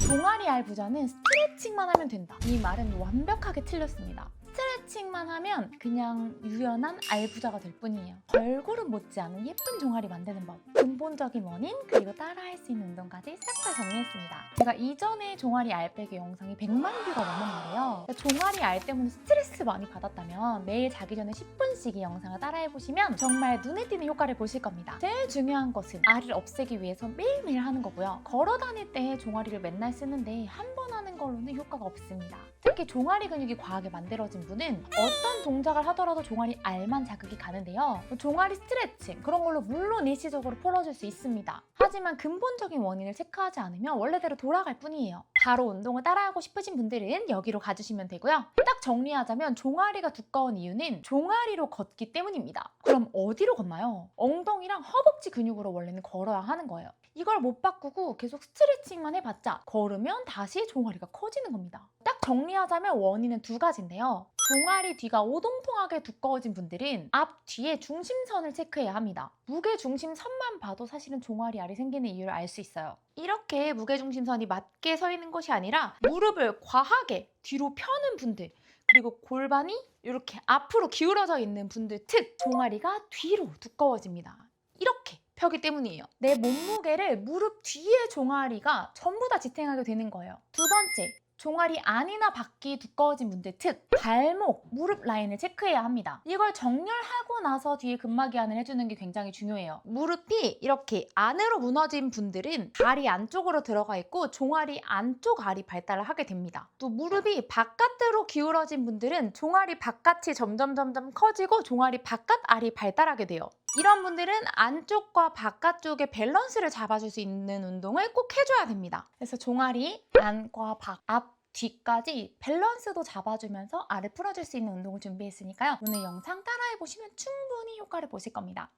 종아리 알 부자는 스트레칭만 하면 된다. 이 말은 완벽하게 틀렸습니다. 스트레칭만 하면 그냥 유연한 알부자가 될 뿐이에요. 걸그룹 못지않은 예쁜 종아리 만드는 법, 근본적인 원인, 그리고 따라할 수 있는 운동까지 싹 다 정리했습니다. 제가 이전에 종아리 알 빼기 영상이 100만 뷰가 넘었는데요. 종아리 알 때문에 스트레스 많이 받았다면 매일 자기 전에 10분씩 이 영상을 따라해보시면 정말 눈에 띄는 효과를 보실 겁니다. 제일 중요한 것은 알을 없애기 위해서 매일매일 하는 거고요. 걸어 다닐 때 종아리를 맨날 쓰는데 한 번 하는 걸로는 효과가 없습니다. 특히 종아리 근육이 과하게 만들어진 분은 어떤 동작을 하더라도 종아리 알만 자극이 가는데요. 종아리 스트레칭 그런 걸로 물론 일시적으로 풀어줄 수 있습니다. 하지만 근본적인 원인을 체크하지 않으면 원래대로 돌아갈 뿐이에요. 바로 운동을 따라하고 싶으신 분들은 여기로 가주시면 되고요. 딱 정리하자면 종아리가 두꺼운 이유는 종아리로 걷기 때문입니다. 그럼 어디로 걷나요? 엉덩이랑 허벅지 근육으로 원래는 걸어야 하는 거예요. 이걸 못 바꾸고 계속 스트레칭만 해봤자 걸으면 다시 종아리가 커지는 겁니다. 딱 정리하자면 원인은 두 가지인데요. 종아리 뒤가 오동통하게 두꺼워진 분들은 앞, 뒤에 중심선을 체크해야 합니다. 무게중심선만 봐도 사실은 종아리 알이 생기는 이유를 알 수 있어요. 이렇게 무게중심선이 맞게 서 있는 것이 아니라 무릎을 과하게 뒤로 펴는 분들, 그리고 골반이 이렇게 앞으로 기울어져 있는 분들 특 종아리가 뒤로 두꺼워집니다. 이렇게 펴기 때문이에요. 내 몸무게를 무릎 뒤에 종아리가 전부 다 지탱하게 되는 거예요. 두 번째, 종아리 안이나 밖이 두꺼워진 분들 특 발목, 무릎 라인을 체크해야 합니다. 이걸 정렬하고 나서 뒤에 근막이완을 해주는 게 굉장히 중요해요. 무릎이 이렇게 안으로 무너진 분들은 다리 안쪽으로 들어가 있고 종아리 안쪽 알이 발달을 하게 됩니다. 또 무릎이 바깥으로 기울어진 분들은 종아리 바깥이 점점 커지고 종아리 바깥 알이 발달하게 돼요. 이런 분들은 안쪽과 바깥쪽의 밸런스를 잡아줄 수 있는 운동을 꼭 해줘야 됩니다. 그래서 종아리 안과 밖, 앞, 뒤까지 밸런스도 잡아주면서 알을 풀어줄 수 있는 운동을 준비했으니까요. 오늘 영상 따라해보시면 충분히 효과를 보실 겁니다.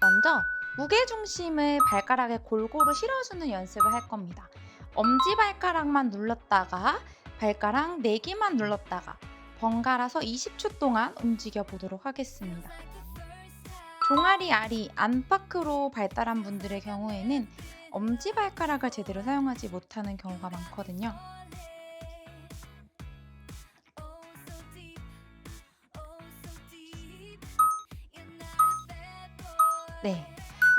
먼저 무게중심을 발가락에 골고루 실어주는 연습을 할 겁니다. 엄지발가락만 눌렀다가 발가락 4개만 눌렀다가 번갈아서 20초 동안 움직여 보도록 하겠습니다. 종아리 알이 안팎으로 발달한 분들의 경우에는 엄지발가락을 제대로 사용하지 못하는 경우가 많거든요. 네,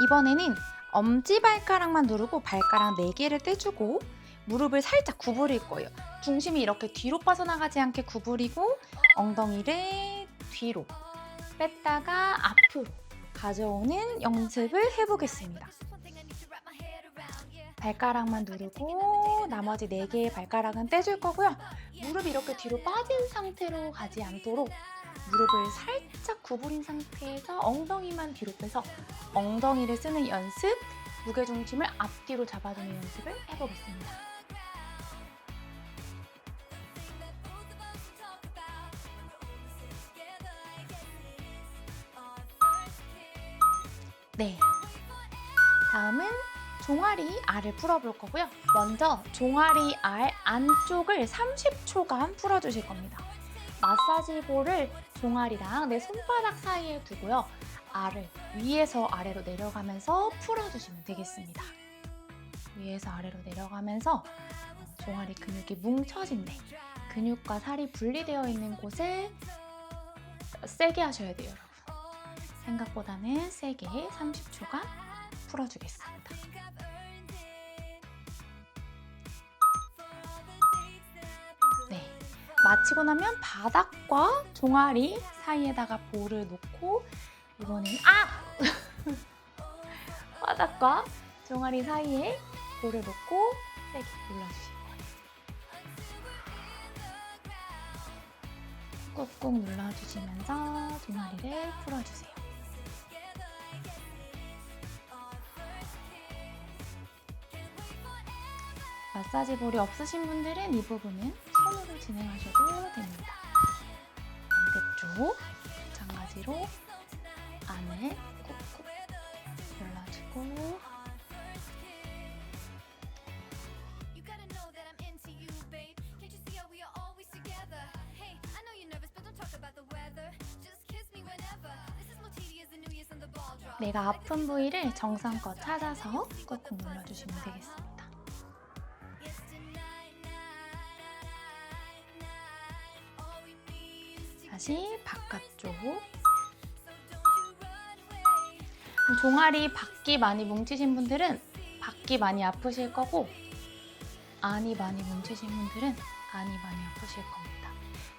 이번에는 엄지발가락만 누르고 발가락 4개를 떼주고 무릎을 살짝 구부릴 거예요. 중심이 이렇게 뒤로 빠져나가지 않게 구부리고 엉덩이를 뒤로 뺐다가 앞으로 가져오는 연습을 해보겠습니다. 발가락만 누르고 나머지 4개의 발가락은 떼줄 거고요. 무릎이 이렇게 뒤로 빠진 상태로 가지 않도록 무릎을 살짝 구부린 상태에서 엉덩이만 뒤로 빼서 엉덩이를 쓰는 연습, 무게중심을 앞뒤로 잡아주는 연습을 해보겠습니다. 네, 다음은 종아리 알을 풀어볼 거고요. 먼저 종아리 알 안쪽을 30초간 풀어주실 겁니다. 마사지볼을 종아리랑 내 손바닥 사이에 두고요. 알을 위에서 아래로 내려가면서 풀어주시면 되겠습니다. 위에서 아래로 내려가면서 종아리 근육이 뭉쳐진 데, 근육과 살이 분리되어 있는 곳을 세게 하셔야 돼요, 여러분. 생각보다는 세게 30초간 풀어주겠습니다. 네, 마치고 나면 바닥과 종아리 사이에다가 볼을 놓고 이번엔 바닥과 종아리 사이에 볼을 놓고 세게 눌러주실 거예요. 꾹꾹 눌러주시면서 종아리를 풀어주세요. 마사지 볼이 없으신 분들은 이 부분은 손으로 진행하셔도 됩니다. 반대쪽 마찬가지로 안을 꾹꾹 눌러주고 내가 아픈 부위를 정성껏 찾아서 꾹꾹 눌러주시면 되겠습니다. 다시 바깥쪽. 종아리 밖이 많이 뭉치신 분들은 밖이 많이 아프실 거고, 안이 많이 뭉치신 분들은 안이 많이 아프실 겁니다.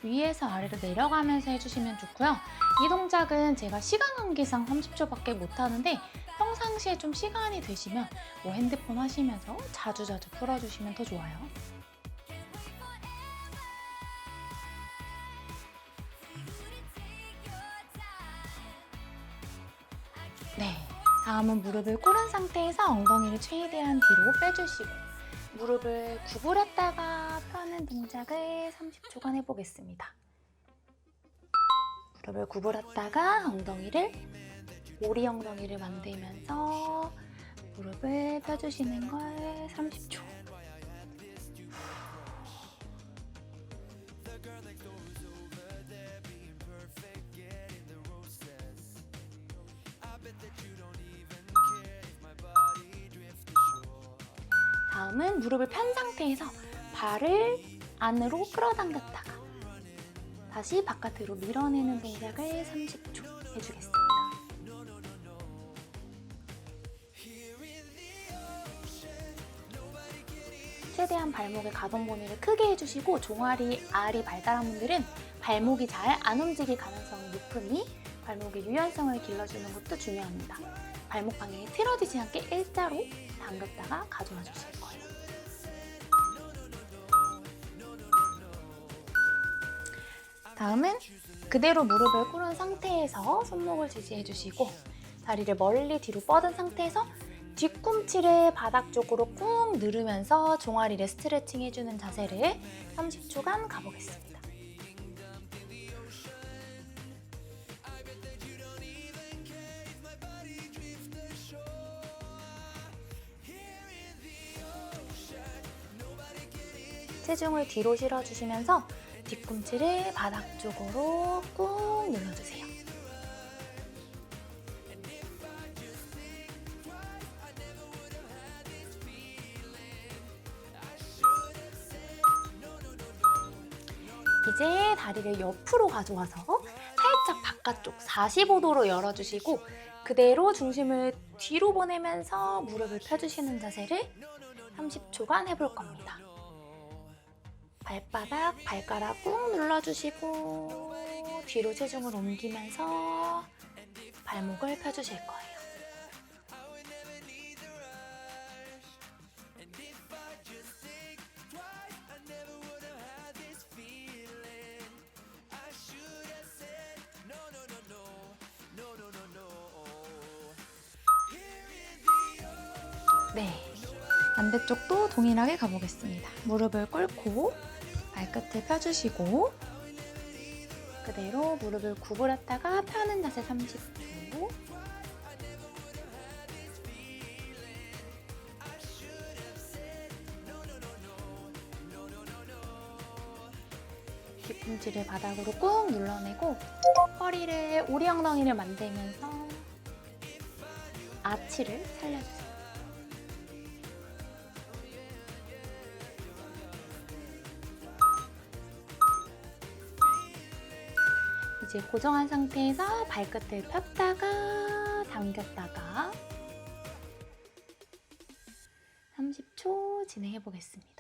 위에서 아래로 내려가면서 해주시면 좋고요. 이 동작은 제가 시간 관계상 30초밖에 못하는데 평상시에 좀 시간이 되시면 뭐 핸드폰 하시면서 자주자주 풀어주시면 더 좋아요. 네, 다음은 무릎을 꿇은 상태에서 엉덩이를 최대한 뒤로 빼주시고 무릎을 구부렸다가 펴는 동작을 30초간 해보겠습니다. 무릎을 구부렸다가 오리 엉덩이를 만들면서 무릎을 펴주시는 걸 30초. 다음은 무릎을 편 상태에서 발을 안으로 끌어당겼다가 다시 바깥으로 밀어내는 동작을 30초 해주겠습니다. 최대한 발목의 가동 범위를 크게 해주시고 종아리, 알이 발달한 분들은 발목이 잘 안 움직일 가능성이 높으니 발목의 유연성을 길러주는 것도 중요합니다. 발목 방향이 틀어지지 않게 일자로 당겼다가 가져와 주실 거예요. 다음은 그대로 무릎을 꿇은 상태에서 손목을 지지해 주시고 다리를 멀리 뒤로 뻗은 상태에서 뒤꿈치를 바닥 쪽으로 꾹 누르면서 종아리를 스트레칭 해주는 자세를 30초간 가보겠습니다. 체중을 뒤로 실어주시면서 뒤꿈치를 바닥 쪽으로 꾹 눌러주세요. 이제 다리를 옆으로 가져와서 살짝 바깥쪽 45도로 열어주시고 그대로 중심을 뒤로 보내면서 무릎을 펴주시는 자세를 30초간 해볼 겁니다. 발바닥, 발가락 꾹 눌러주시고 뒤로 체중을 옮기면서 발목을 펴주실 거예요. 네, 반대쪽도 동일하게 가보겠습니다. 무릎을 꿇고 발끝을 펴주시고 그대로 무릎을 구부렸다가 펴는 자세 30초. 뒤꿈치를 바닥으로 꾹 눌러내고 허리를 오리 엉덩이를 만들면서 아치를 살려주세요. 이제 고정한 상태에서 발끝을 폈다가 당겼다가 30초 진행해 보겠습니다.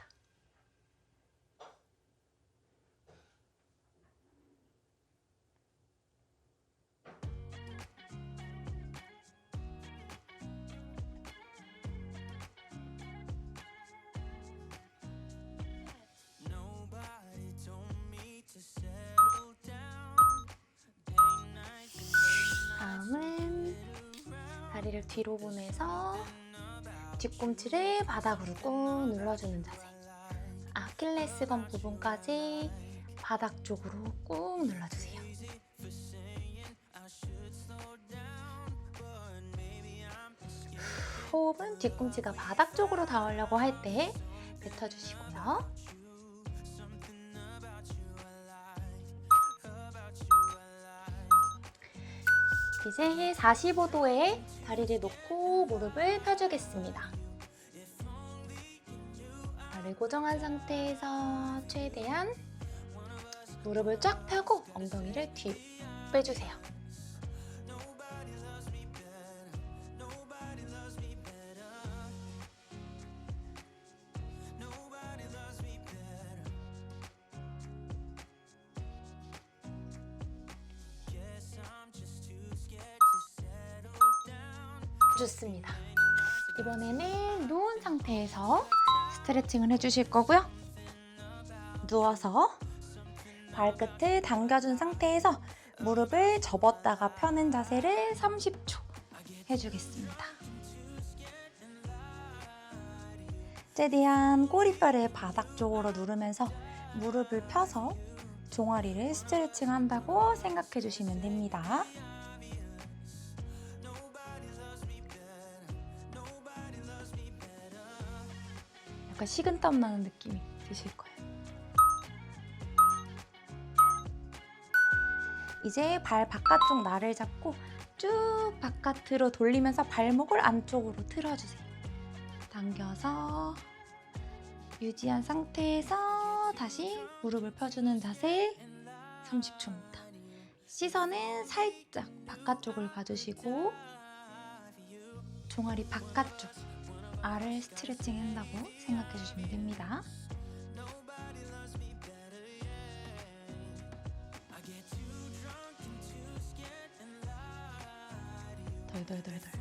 다음은 다리를 뒤로 보내서 뒤꿈치를 바닥으로 꾹 눌러주는 자세. 아킬레스건 부분까지 바닥 쪽으로 꾹 눌러주세요. 호흡은 뒤꿈치가 바닥 쪽으로 닿으려고 할 때 뱉어주시고요. 이제 45도의 다리를 놓고 무릎을 펴주겠습니다. 발을 고정한 상태에서 최대한 무릎을 쫙 펴고 엉덩이를 뒤로 빼주세요. 좋습니다. 이번에는 누운 상태에서 스트레칭을 해주실 거고요. 누워서 발끝을 당겨준 상태에서 무릎을 접었다가 펴는 자세를 30초 해주겠습니다. 최대한 꼬리뼈를 바닥 쪽으로 누르면서 무릎을 펴서 종아리를 스트레칭 한다고 생각해 주시면 됩니다. 약간 식은땀 나는 느낌이 드실 거예요. 이제 발 바깥쪽 날을 잡고 쭉 바깥으로 돌리면서 발목을 안쪽으로 틀어주세요. 당겨서 유지한 상태에서 다시 무릎을 펴주는 자세 30초입니다. 시선은 살짝 바깥쪽을 봐주시고 종아리 바깥쪽 알을 스트레칭 한다고 생각해 주시면 됩니다. 덜덜덜덜.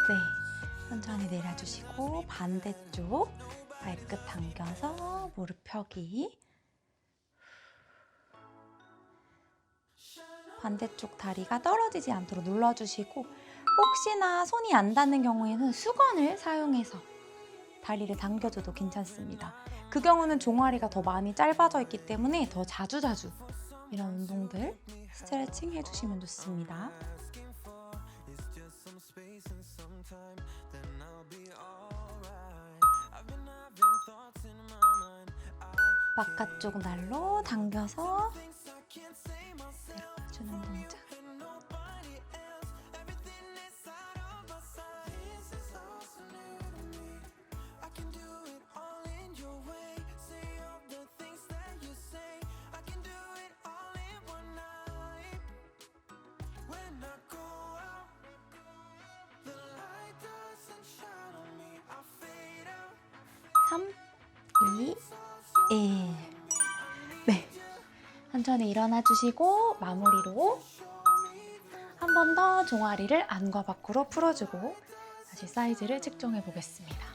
네, 천천히 내려주시고 반대쪽 발끝 당겨서 무릎 펴기. 반대쪽 다리가 떨어지지 않도록 눌러주시고 혹시나 손이 안 닿는 경우에는 수건을 사용해서 다리를 당겨줘도 괜찮습니다. 그 경우는 종아리가 더 많이 짧아져 있기 때문에 더 자주자주 이런 운동들 스트레칭 해주시면 좋습니다. 바깥쪽 날로 당겨서 내려와주는 동작. 삼, 이, 일. 네, 천천히 일어나 주시고 마무리로 한 번 더 종아리를 안과 밖으로 풀어주고 다시 사이즈를 측정해 보겠습니다.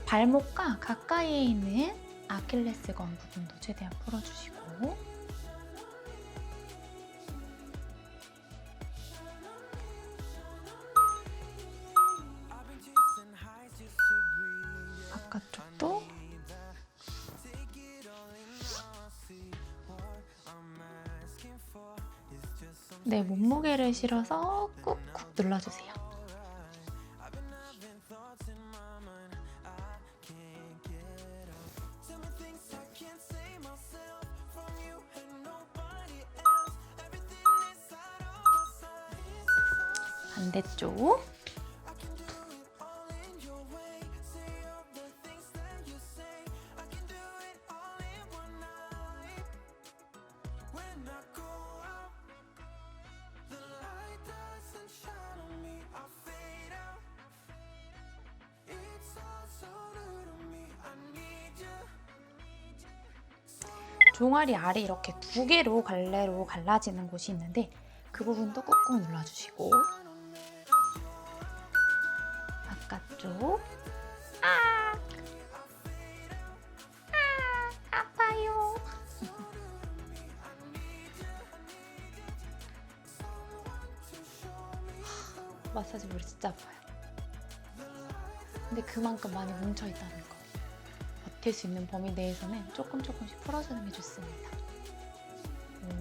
발목과 가까이에 있는 아킬레스건 부분도 최대한 풀어주시고 바깥쪽도 네, 몸무게를 실어서 꾹꾹 눌러주세요. 반대쪽 종아리 아래 이렇게 두 개로 갈래로 갈라지는 곳이 있는데 그 부분도 꾹꾹 눌러주시고 바깥쪽 아파요. 마사지 볼이 진짜 아파요. 근데 그만큼 많이 뭉쳐있다는 거. 버틸 수 있는 범위 내에서는 조금씩 풀어주는 게 좋습니다.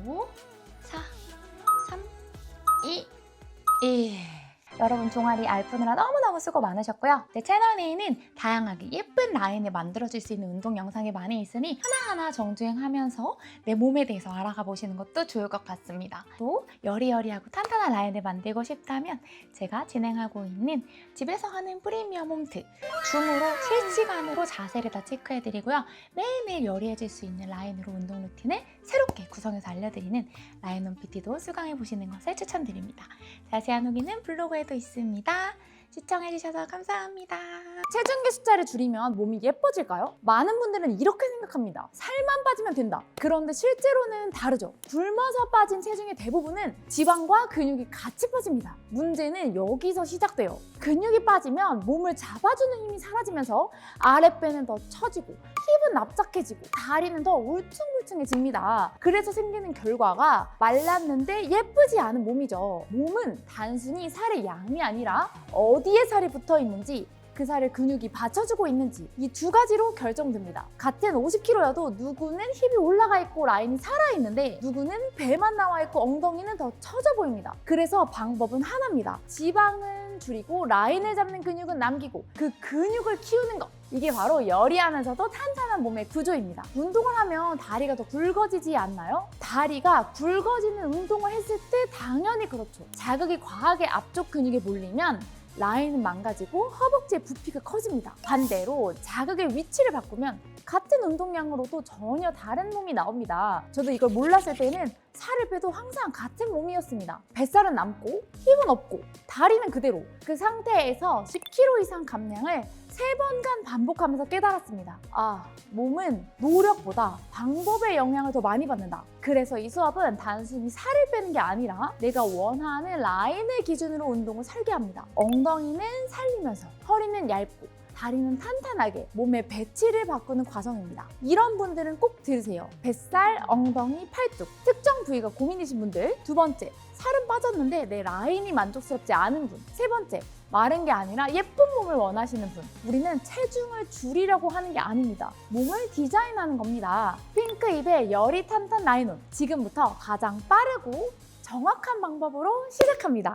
5, 4, 3, 2, 1. 여러분 종아리 알푸느라 너무너무 수고 많으셨고요. 제 채널 내에는 다양하게 예쁜 라인을 만들어줄 수 있는 운동 영상이 많이 있으니 하나하나 정주행하면서 내 몸에 대해서 알아가 보시는 것도 좋을 것 같습니다. 또 여리여리하고 탄탄한 라인을 만들고 싶다면 제가 진행하고 있는 집에서 하는 프리미엄 홈트 줌으로 실시간으로 자세를 다 체크해드리고요. 매일매일 여리해질 수 있는 라인으로 운동 루틴을 새롭게 구성해서 알려드리는 라인홈 PT도 수강해보시는 것을 추천드립니다. 자세한 후기는 블로그에도 있습니다. 시청해주셔서 감사합니다. 체중계 숫자를 줄이면 몸이 예뻐질까요? 많은 분들은 이렇게 생각합니다. 살만 빠지면 된다. 그런데 실제로는 다르죠. 굶어서 빠진 체중의 대부분은 지방과 근육이 같이 빠집니다. 문제는 여기서 시작돼요. 근육이 빠지면 몸을 잡아주는 힘이 사라지면서 아랫배는 더 처지고 힙은 납작해지고 다리는 더 울퉁불퉁해집니다. 그래서 생기는 결과가 말랐는데 예쁘지 않은 몸이죠. 몸은 단순히 살의 양이 아니라 어디에 살이 붙어 있는지, 그 살을 근육이 받쳐주고 있는지 이 두 가지로 결정됩니다. 같은 50kg여도 누구는 힙이 올라가 있고 라인이 살아있는데 누구는 배만 나와 있고 엉덩이는 더 처져 보입니다. 그래서 방법은 하나입니다. 지방은 줄이고 라인을 잡는 근육은 남기고 그 근육을 키우는 것. 이게 바로 여리하면서도 탄탄한 몸의 구조입니다. 운동을 하면 다리가 더 굵어지지 않나요? 다리가 굵어지는 운동을 했을 때 당연히 그렇죠. 자극이 과하게 앞쪽 근육에 몰리면 라인은 망가지고 허벅지의 부피가 커집니다. 반대로 자극의 위치를 바꾸면 같은 운동량으로도 전혀 다른 몸이 나옵니다. 저도 이걸 몰랐을 때는 살을 빼도 항상 같은 몸이었습니다. 뱃살은 남고 힙은 없고 다리는 그대로. 그 상태에서 10kg 이상 감량을 3번간 반복하면서 깨달았습니다. 몸은 노력보다 방법의 영향을 더 많이 받는다. 그래서 이 수업은 단순히 살을 빼는 게 아니라 내가 원하는 라인을 기준으로 운동을 설계합니다. 엉덩이는 살리면서 허리는 얇고 다리는 탄탄하게 몸의 배치를 바꾸는 과정입니다. 이런 분들은 꼭 들으세요. 뱃살, 엉덩이, 팔뚝 특정 부위가 고민이신 분들. 두 번째, 살은 빠졌는데 내 라인이 만족스럽지 않은 분. 세 번째, 마른 게 아니라 예쁜 몸을 원하시는 분. 우리는 체중을 줄이려고 하는 게 아닙니다. 몸을 디자인하는 겁니다. 핑크힙의 열이 탄탄 라인온. 지금부터 가장 빠르고 정확한 방법으로 시작합니다.